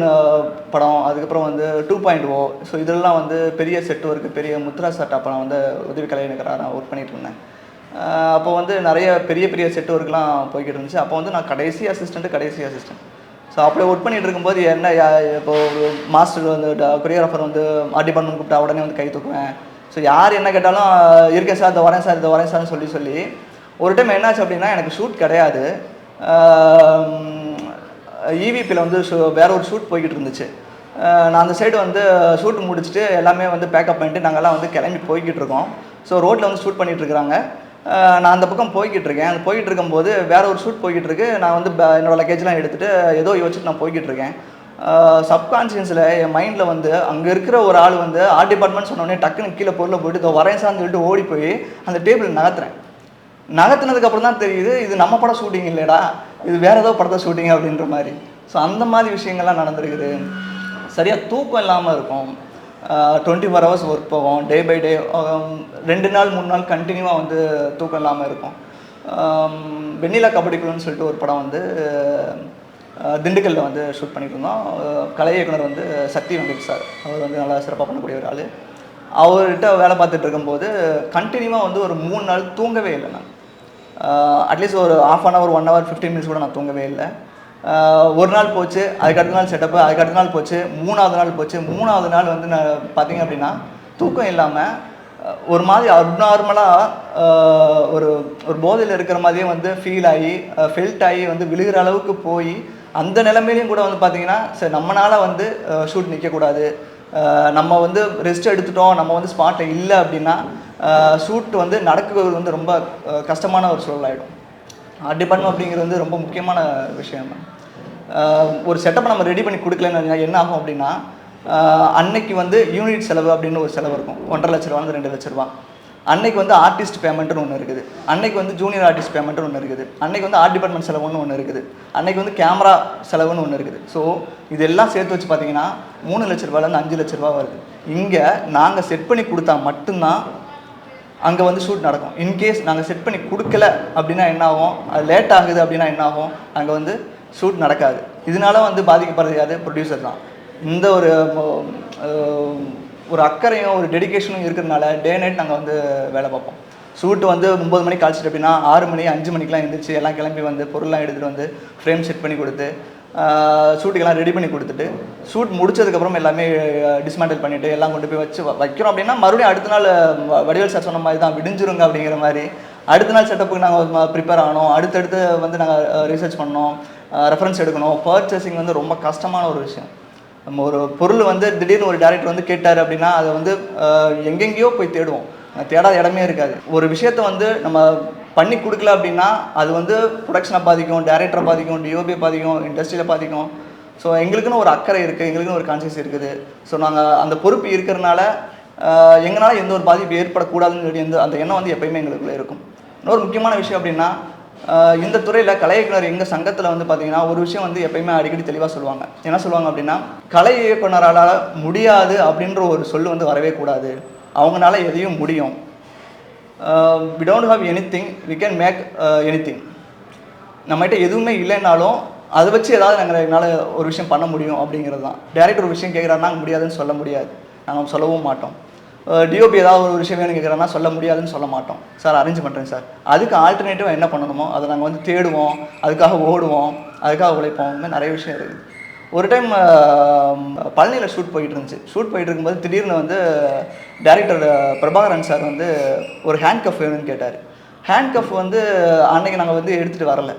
படம், அதுக்கப்புறம் வந்து 2.0, ஸோ இதெல்லாம் வந்து பெரிய செட் ஒர்க்கு, பெரிய முத்ரா சார் அப்போ நான் வந்து உதவி கலைஞராக நான் ஒர்க் பண்ணிகிட்டு இருந்தேன். அப்போ வந்து நிறைய பெரிய செட் ஒர்க்லாம் போய்கிட்டு இருந்துச்சு. அப்போ வந்து நான் கடைசி அசிஸ்டண்ட். ஸோ அப்படியே ஒர்க் பண்ணிகிட்டு இருக்கும்போது இப்போ ஒரு மாஸ்டர் வந்து கொரியோகிராஃபர் வந்து ஆர்ட் டிபார்ட்மெண்ட் கூப்பிட்டா உடனே வந்து கை தூக்குவேன். ஸோ யார் என்ன கேட்டாலும் இருக்கேன் சார், இதை வரேன் சார்னு சொல்லி ஒரு டைம் என்னாச்சு அப்படின்னா எனக்கு ஷூட் கிடையாது. இவிபியில் வந்து வேற ஒரு ஷூட் போய்கிட்டு இருந்துச்சு. நான் அந்த சைடு வந்து ஷூட் முடிச்சுட்டு எல்லாமே வந்து பேக்கப் பண்ணிட்டு நாங்கள்லாம் வந்து கிளம்பி போய்கிட்டு இருக்கோம். ஸோ ரோட்டில் வந்து ஷூட் பண்ணிகிட்டு இருக்கிறாங்க. நான் அந்த பக்கம் போய்கிட்டு இருக்கேன். அது போய்கிட்டு இருக்கும்போது வேற ஒரு ஷூட் போய்கிட்டு இருக்கு. நான் வந்து என்னோட லக்கேஜ்லாம் எடுத்துகிட்டு ஏதோ யோசிச்சுட்டு நான் போய்கிட்டு இருக்கேன். சப்கான்ஷியஸில் என் மைண்டில் வந்து அங்கே இருக்கிற ஒரு ஆள் வந்து ஆர்ட் டிபார்ட்மெண்ட் சொன்னோடனே டக்குன்னு கீழே பொருளை போயிட்டு இதோ வரேன் சார்னு சொல்லிட்டு ஓடி போய் அந்த டேபிள் நகர்த்துறேன். நகர்த்தினதுக்கப்புறம் தான் தெரியுது இது நம்ம படம் ஷூட்டிங் இல்லைடா, இது வேற ஏதோ படத்தை ஷூட்டிங் அப்படின்ற மாதிரி. ஸோ அந்த மாதிரி விஷயங்கள்லாம் நடந்திருக்குது. சரியாக தூக்கம் இல்லாமல் இருக்கும். 24 hours ஒர்க் போவோம். டே பை டே 2 நாள் 3 நாள் கண்டினியூவாக வந்து தூக்கம் இல்லாமல் இருக்கும். வெண்ணிலா கபடி குழுன்னு சொல்லிட்டு ஒரு படம் வந்து திண்டுக்கல்லில் வந்து ஷூட் பண்ணிட்டு இருந்தோம். கலை இயக்குனர் வந்து சக்தி வெங்கட் சார், அவர் வந்து நல்லா சிறப்பாக பண்ணக்கூடிய ஒரு ஆள். அவர்கிட்ட வேலை பார்த்துட்டு இருக்கும்போது கண்டினியூவாக வந்து ஒரு 3 நாள் தூங்கவே இல்லை. நான் அட்லீஸ்ட் ஒரு ½ hour 1 hour 15 minutes கூட நான் தூங்கவே இல்லை. ஒரு நாள் போச்சு, அதுக்கு அடுத்த நாள் செட்டப்பு, அதுக்கு அடுத்த நாள் போச்சு, 3ஆவது நாள் போச்சு. 3ஆவது நாள் வந்து நான் பார்த்தீங்க அப்படின்னா தூக்கம் இல்லாமல் ஒரு மாதிரி அப்நார்மலாக ஒரு ஒரு போதையில் இருக்கிற மாதிரியே வந்து ஃபீல் ஆகி ஃபெல்ட் ஆகி வந்து விழுகிற அளவுக்கு போய் அந்த நிலைமையிலையும் கூட வந்து பார்த்தீங்கன்னா சரி நம்மளால் வந்து ஷூட் நிற்கக்கூடாது, நம்ம வந்து ரெஸ்ட் எடுத்துட்டோம், நம்ம வந்து ஸ்பாட்டில் இல்லை அப்படின்னா ஷூட் வந்து நடக்குவது வந்து ரொம்ப கஷ்டமான ஒரு சூழல் ஆகிடும். டிபார்ட்மெண்ட் அப்படிங்கிறது வந்து ரொம்ப முக்கியமான விஷயம் தான். ஒரு செட்டப்பை நம்ம ரெடி பண்ணி கொடுக்கலன்னு என்ன ஆகும் அப்படின்னா அன்னைக்கு வந்து யூனிட் செலவு அப்படின்னு ஒரு செலவு இருக்கும். 1.5 லட்ச ரூபான்னு 2 லட்ச ரூபா. அன்னைக்கு வந்து ஆர்டிஸ்ட் பேமெண்ட்னு ஒன்று இருக்குது, அன்னைக்கு வந்து ஜூனியர் ஆர்டிஸ்ட் பேமெண்ட்னு ஒன்று இருக்குது, அன்னைக்கு வந்து ஆர்ட் டிபார்ட்மெண்ட் செலவுன்னு ஒன்று இருக்குது, அன்னைக்கு வந்து கேமரா செலவுன்னு ஒன்று இருக்குது. ஸோ இதெல்லாம் சேர்த்து வச்சு பார்த்தீங்கன்னா 3 லட்ச ரூபாயிலேருந்து 5 லட்ச ரூபா வருது. இங்கே நாங்கள் செட் பண்ணி கொடுத்தா மட்டும்தான் அங்கே வந்து ஷூட் நடக்கும். இன்கேஸ் நாங்கள் செட் பண்ணி கொடுக்கல அப்படின்னா என்ன ஆகும், அது லேட் ஆகுது அப்படின்னா என்ன ஆகும், அங்கே வந்து ஷூட் நடக்காது. இதனால வந்து பாதிக்கப்படுறது யாரு? ப்ரொடியூசர் தான். இந்த ஒரு அக்கறையும் ஒரு டெடிக்கேஷனும் இருக்கிறதுனால டே நைட் நாங்கள் வந்து வேலை பார்ப்போம். ஷூட் வந்து 9 மணிக்கு காய்ச்சிட்டு அப்படின்னா 6 மணி 5 மணிக்கெலாம் எழுந்திரிச்சு எல்லாம் கிளம்பி வந்து பொருள்லாம் எடுத்துகிட்டு வந்து ஃப்ரேம் செட் பண்ணி கொடுத்து ஷூட்டுக்கெல்லாம் ரெடி பண்ணி கொடுத்துட்டு ஷூட் முடிச்சதுக்கப்புறம் எல்லாமே டிஸ்மேண்டில் பண்ணிவிட்டு எல்லாம் கொண்டு போய் வைக்கிறோம் அப்படின்னா மறுபடியும் அடுத்த நாள் வடிவேல் சார் சொன்ன மாதிரி தான் விடிஞ்சிருங்க அப்படிங்கிற மாதிரி அடுத்த நாள் செட்டப்புக்கு நாங்கள் ப்ரிப்பேர் ஆகணும். அடுத்தடுத்து வந்து நாங்கள் ரிசர்ச் பண்ணோம், ரெஃபரன்ஸ் எடுக்கணும். பர்ச்சேசிங் வந்து ரொம்ப கஷ்டமான ஒரு விஷயம். நம்ம ஒரு பொருள் வந்து திடீர்னு ஒரு டேரக்டர் வந்து கேட்டார் அப்படின்னா அதை வந்து எங்கெங்கேயோ போய் தேடுவோம், தேடாத இடமே இருக்காது. ஒரு விஷயத்தை வந்து நம்ம பண்ணி கொடுக்கல அப்படின்னா அது வந்து ப்ரொடக்ஷனை பாதிக்கும், டேரக்டரை பாதிக்கும், டிஓபியை பாதிக்கும், இண்டஸ்ட்ரியில் பாதிக்கும். ஸோ எங்களுக்குன்னு ஒரு அக்கறை இருக்குது, எங்களுக்குன்னு ஒரு கான்சியஸ் இருக்குது. ஸோ நாங்கள் அந்த பொறுப்பு இருக்கிறனால எங்களால் எந்த ஒரு பாதிப்பு ஏற்படக்கூடாதுன்னு சொல்லி அந்த எண்ணம் வந்து எப்பயுமே எங்களுக்குள்ளே இருக்கும். இன்னொரு முக்கியமான விஷயம் அப்படின்னா இந்த துறையில் கலை இயக்குனர் எங்கள் சங்கத்தில் வந்து பார்த்திங்கன்னா ஒரு விஷயம் வந்து எப்பயுமே அடிக்கடி தெளிவாக சொல்லுவாங்க. என்ன சொல்லுவாங்க அப்படின்னா கலை இயக்குனரால் முடியாது அப்படின்ற ஒரு சொல் வந்து வரவே கூடாது. அவங்களால எதையும் முடியும். we don't have anything, we can make anything. நம்மகிட்ட எதுவுமே இல்லைன்னாலும் அதை வச்சு ஏதாவது எங்களால் ஒரு விஷயம் பண்ண முடியும் அப்படிங்கிறது தான். டேரக்டர் ஒரு விஷயம் கேட்குறாருன்னா முடியாதுன்னு சொல்ல முடியாது, நாங்கள் சொல்லவும் மாட்டோம். டிஓபி ஏதாவது ஒரு விஷயம் வேணும் கேட்குறேன்னா சொல்ல முடியாதுன்னு சொல்ல மாட்டோம். சார் அரேஞ்ச் பண்ணுறேன் சார், அதுக்கு ஆல்டர்னேட்டிவாக என்ன பண்ணணுமோ அதை நாங்கள் வந்து தேடுவோம், அதுக்காக ஓடுவோம், அதுக்காக உழைப்போம். இந்த மாதிரி நிறைய விஷயம் இருக்குது. ஒரு டைம் பழனியில் ஷூட் போயிட்டு இருந்துச்சு. ஷூட் போயிட்டு இருக்கும்போது திடீர்னு வந்து டைரக்டர் பிரபாகரன் சார் வந்து ஒரு ஹேண்ட் கஃப் வேணும்னு கேட்டார். ஹேண்ட் கஃப் வந்து அன்னைக்கு நாங்கள் வந்து எடுத்துகிட்டு வரல.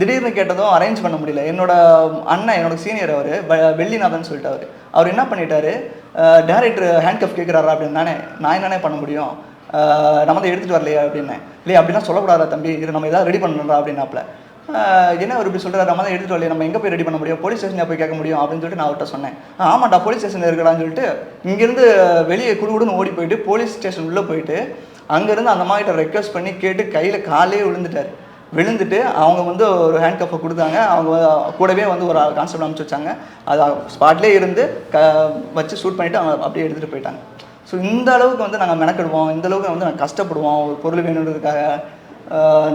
திடீர்னு கேட்டதும் அரேஞ்ச் பண்ண முடியல. என்னோட அண்ணன், என்னோட சீனியர் அவர் வெள்ளிநாதன் சொல்லிட்டு அவர் என்ன பண்ணிட்டாரு, டேரக்டர் ஹேண்ட் கஃப் கேட்குறாரா அப்படின்னு நான் என்னென்ன பண்ண முடியும், நம்ம தான் எடுத்துகிட்டு வரலையா அப்படின்னேன். இல்லையா அப்படின்னா சொல்லக்கூடாதா தம்பி, இது நம்ம எதாவது ரெடி பண்ணணும்டா அப்படின்னாப்ல. என்ன அவர் இப்படி சொல்கிறார், நம்ம தான் எடுத்துகிட்டு வரலையா, நம்ம எங்கே போய் ரெடி பண்ண முடியும், போலீஸ் ஸ்டேஷனில் போய் கேட்க முடியும் அப்படின்னு சொல்லிட்டு நான் அவர்கிட்ட சொன்னேன். ஆமாண்டா போலீஸ் ஸ்டேஷனில் இருக்கலான்னு சொல்லிட்டு இங்கேருந்து வெளியே குடுகுடுன்னு ஓடி போயிட்டு போலீஸ் ஸ்டேஷன் உள்ளே போயிட்டு அங்கேருந்து அந்த மாதிரிட்ட ரெக்வஸ்ட் பண்ணி கேட்டு கையில் காலே விழுந்துட்டு அவங்க வந்து ஒரு ஹேண்ட் கஃப்பை கொடுத்தாங்க. அவங்க கூடவே வந்து ஒரு கான்ஸ்டபிள் அனுப்பிச்சி வச்சாங்க. அது ஸ்பாட்லேயே இருந்து வச்சு ஷூட் பண்ணிவிட்டு அவங்க அப்படியே எடுத்துகிட்டு போயிட்டாங்க. ஸோ இந்த அளவுக்கு வந்து நாங்கள் மெனக்கிடுவோம், இந்த அளவுக்கு வந்து நாங்கள் கஷ்டப்படுவோம் ஒரு பொருள் வேணுன்றதுக்காக.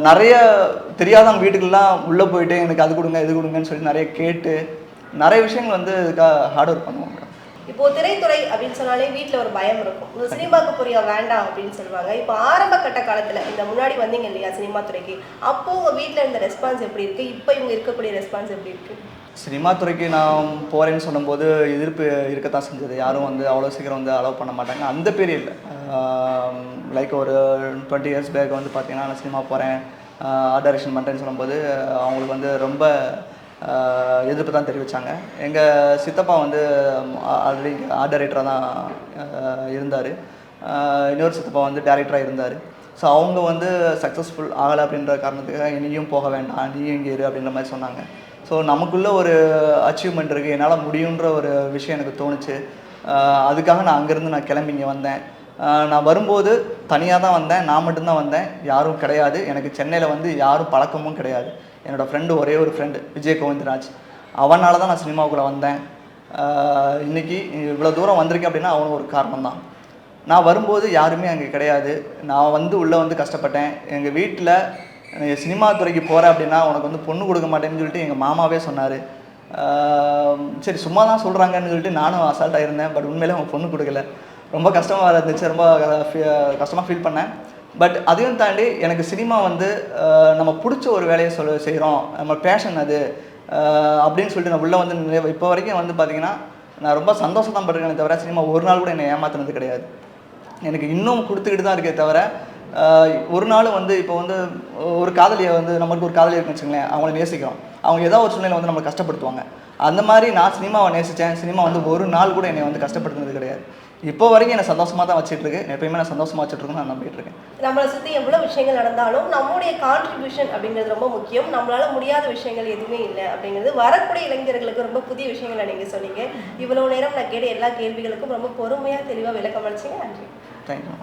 நிறைய தெரியாதவங்க வீட்டுக்கெல்லாம் உள்ளே போயிட்டு எனக்கு அது கொடுங்க இது கொடுங்கன்னு சொல்லி நிறைய கேட்டு நிறைய விஷயங்கள் வந்து இதுக்காக ஹார்ட் ஒர்க் பண்ணுவோம். இப்போ திரைத்துறை அப்படின்னு சொன்னாலே வீட்டில் ஒரு பயம் இருக்கும், இந்த சினிமாவுக்கு புரிய வேண்டாம் அப்படின்னு சொல்லுவாங்க. இப்போ ஆரம்ப கட்ட காலத்தில் இந்த முன்னாடி வந்தீங்க இல்லையா சினிமா துறைக்கு, அப்போ உங்கள் வீட்டில் இருந்த ரெஸ்பான்ஸ் எப்படி இருக்குது, இப்போ இவங்க இருக்கக்கூடிய ரெஸ்பான்ஸ் எப்படி இருக்குது? சினிமா துறைக்கு நான் போகிறேன்னு சொல்லும்போது எதிர்ப்பு இருக்கத்தான் செஞ்சது. யாரும் வந்து அவ்வளோ சீக்கிரம் வந்து அலோவ் பண்ண மாட்டாங்க. அந்த பீரியடில் லைக் ஒரு 20 years பேக் வந்து பார்த்திங்கன்னா நான் சினிமா போகிறேன், ஆர்ட் டைரக்ஷன் பண்ணுறேன்னு சொல்லும்போது அவங்களுக்கு வந்து ரொம்ப எதிர்ப்பு தான் தெரிவித்தாங்க. எங்கள் சித்தப்பா வந்து ஆல்ரெடி ஆர்ட் டைரக்டராக தான் இருந்தார், இன்னொரு சித்தப்பா வந்து டேரக்டராக இருந்தார். ஸோ அவங்க வந்து சக்ஸஸ்ஃபுல் ஆகலை அப்படின்ற காரணத்துக்காக நீயும் போக வேண்டாம், நீயும் இங்கே இரு அப்படின்ற மாதிரி சொன்னாங்க. ஸோ நமக்குள்ளே ஒரு அச்சீவ்மெண்ட் இருக்குது, என்னால் முடியுன்ற ஒரு விஷயம் எனக்கு தோணுச்சு. அதுக்காக நான் அங்கேருந்து நான் கிளம்பி இங்கே வந்தேன். நான் வரும்போது தனியாக தான் வந்தேன், நான் மட்டும்தான் வந்தேன், யாரும் கிடையாது. எனக்கு சென்னையில் வந்து யாரும் பழக்கமும் கிடையாது. என்னோடய ஃப்ரெண்டு, ஒரே ஒரு ஃப்ரெண்டு விஜய் கோவிந்தராஜ், அவனால தான் நான் சினிமாவுக்குள்ளே வந்தேன். இன்றைக்கி இவ்வளோ தூரம் வந்திருக்கேன் அப்படின்னா அவனும் ஒரு காரணம் தான். நான் வரும்போது யாருமே அங்கே கிடையாது. நான் வந்து உள்ளே வந்து கஷ்டப்பட்டேன். எங்கள் வீட்டில் சினிமா துறைக்கு போகிறேன் அப்படின்னா உனக்கு வந்து பொண்ணு கொடுக்க மாட்டேன்னு சொல்லிட்டு எங்கள் மாமாவே சொன்னார். சரி சும்மா தான் சொல்கிறாங்கன்னு சொல்லிட்டு நானும் அசால்ட்டாக இருந்தேன். பட் உண்மையிலே அவங்க பொண்ணு கொடுக்கல. ரொம்ப கஷ்டமாக இருந்துச்சு, ரொம்ப கஷ்டமாக ஃபீல் பண்ணேன். பட் அதையும் தாண்டி எனக்கு சினிமா வந்து நம்ம பிடிச்ச ஒரு வேலையை செய்கிறோம், நம்ம பேஷன் அது அப்படின்னு சொல்லிட்டு நான் உள்ளே வந்து இப்போ வரைக்கும் வந்து பார்த்திங்கன்னா நான் ரொம்ப சந்தோஷம் தான் பட்டிருக்கேனே தவிர சினிமா ஒரு நாள் கூட என்னை ஏமாத்துனது கிடையாது. எனக்கு இன்னும் கொடுத்துக்கிட்டு தான் இருக்கே தவிர ஒரு நாள் வந்து இப்போ வந்து ஒரு காதலியை வந்து நம்மளுக்கு ஒரு காதலி இருக்குன்னு வச்சுங்களேன், அவங்கள நேசிக்கிறோம், அவங்க ஏதோ ஒரு சூழ்நிலை வந்து நம்மளை கஷ்டப்படுத்துவாங்க. அந்த மாதிரி நான் சினிமாவை நேசித்தேன். சினிமா வந்து ஒரு நாள் கூட என்னை வந்து கஷ்டப்படுத்துனது கிடையாது. இப்போ வரைக்கும் என்னை சந்தோஷமாக தான் வச்சுட்ருக்கு. எப்பயுமே நான் சந்தோஷமாக வச்சுட்ருக்கேன்னு நான் நம்பிட்டு இருக்கேன். நம்மளை சுற்றி எவ்வளோ விஷயங்கள் நடந்தாலும் நம்மளுடைய கான்ட்ரிபியூஷன் அப்படிங்கிறது ரொம்ப முக்கியம். நம்மளால் முடியாத விஷயங்கள் எதுவுமே இல்லை அப்படிங்கிறது வரக்கூடிய இளைஞர்களுக்கு ரொம்ப புதிய விஷயங்களை நீங்கள் சொன்னீங்க. இவ்வளோ நேரம் நான் கேட்ட எல்லா கேள்விகளுக்கும் ரொம்ப பொறுமையாக தெளிவாக விளக்கம் அளிச்சிங்க. நன்றி. தேங்க்யூ.